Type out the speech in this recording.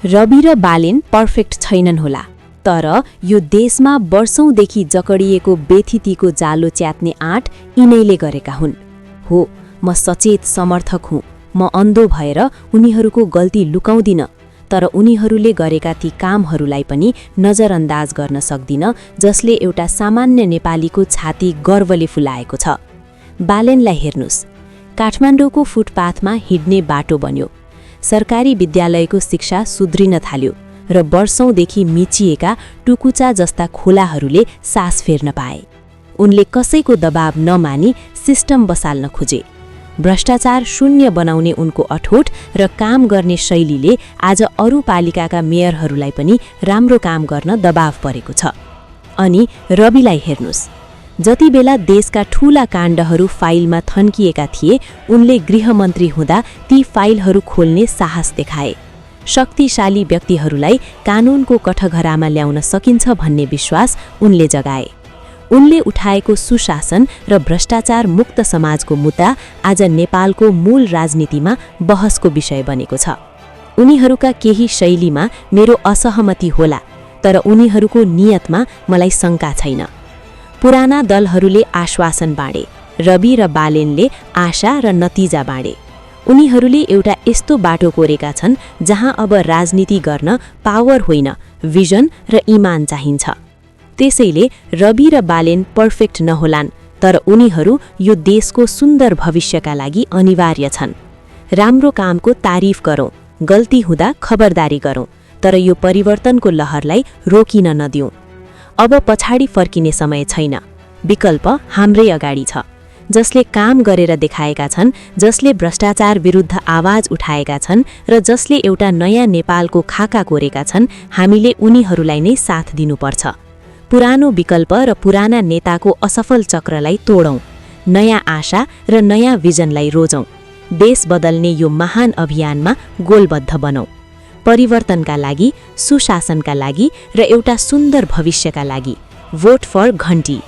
रवि र बालेन पर्फेक्ट छैनन् होला, तर यो देशमा वर्षौंदेखि जकडिएको बेथितिको जालो च्यात्ने आँट यिनैले गरेका हुन्। हो, म सचेत समर्थक हुँ। म अन्धो भएर उनीहरूको गल्ती लुकाउँदिन, तर उनीहरूले गरेका ती कामहरूलाई पनि नजरअन्दाज गर्न सक्दिन जसले एउटा सामान्य नेपालीको छाती गर्वले फुलाएको छ। बालेनलाई हेर्नुस्, काठमाडौँको फुटपाथमा हिँड्ने बाटो बन्यो, सरकारी विद्यालयको शिक्षा सुध्रिन थाल्यो र वर्षौंदेखि मिचिएका टुकुचा जस्ता खोलाहरूले सास फेर्न पाए। उनले कसैको दबाव नमानी सिस्टम बसाल्न खोजे। भ्रष्टाचार शून्य बनाउने उनको अठोट र काम गर्ने शैलीले आज अरू पालिकाका मेयरहरूलाई पनि राम्रो काम गर्न दबाव परेको छ। अनि रविलाई हेर्नुस्, जति बेला देशका ठूला काण्डहरू फाइलमा थन्किएका थिए, उनले गृहमन्त्री हुँदा ती फाइलहरू खोल्ने साहस देखाए। शक्तिशाली व्यक्तिहरूलाई कानूनको कठघरामा ल्याउन सकिन्छ भन्ने विश्वास उनले जगाए। उनले उठाएको सुशासन र भ्रष्टाचार मुक्त समाजको मुद्दा आज नेपालको मूल राजनीतिमा बहसको विषय बनेको छ। उनीहरूका केही शैलीमा मेरो असहमति होला, तर उनीहरूको नियतमा मलाई शङ्का छैन। पुराना दलहरूले आश्वासन बाँडे, रवि र बालेनले आशा र नतिजा बाँडे। उनीहरूले एउटा यस्तो बाटो कोरेका छन् जहाँ अब राजनीति गर्न पावर होइन, भिजन र इमान चाहिन्छ। त्यसैले रवि र बालेन पर्फेक्ट नहोलान्, तर उनीहरू यो देशको सुन्दर भविष्यका लागि अनिवार्य छन्। राम्रो कामको तारिफ गरौँ, गल्ती हुँदा खबरदारी गरौँ, तर यो परिवर्तनको लहरलाई रोकिन नदिउँ। अब पछाडि फर्किने समय छैन। विकल्प हाम्रै अगाडि छ। जसले काम गरेर देखाएका छन्, जसले भ्रष्टाचार विरुद्ध आवाज उठाएका छन् र जसले एउटा नयाँ नेपालको खाका कोरेका छन्, हामीले उनीहरूलाई नै साथ दिनुपर्छ। पुरानो विकल्प र पुराना नेताको असफल चक्रलाई तोडौँ, नयाँ आशा र नयाँ भिजनलाई रोजौँ। देश बदल्ने यो महान अभियानमा गोलबद्ध बनौँ। परिवर्तनका लागि, सुशासनका लागि र एउटा सुन्दर भविष्यका लागि। भोट फर घण्टी।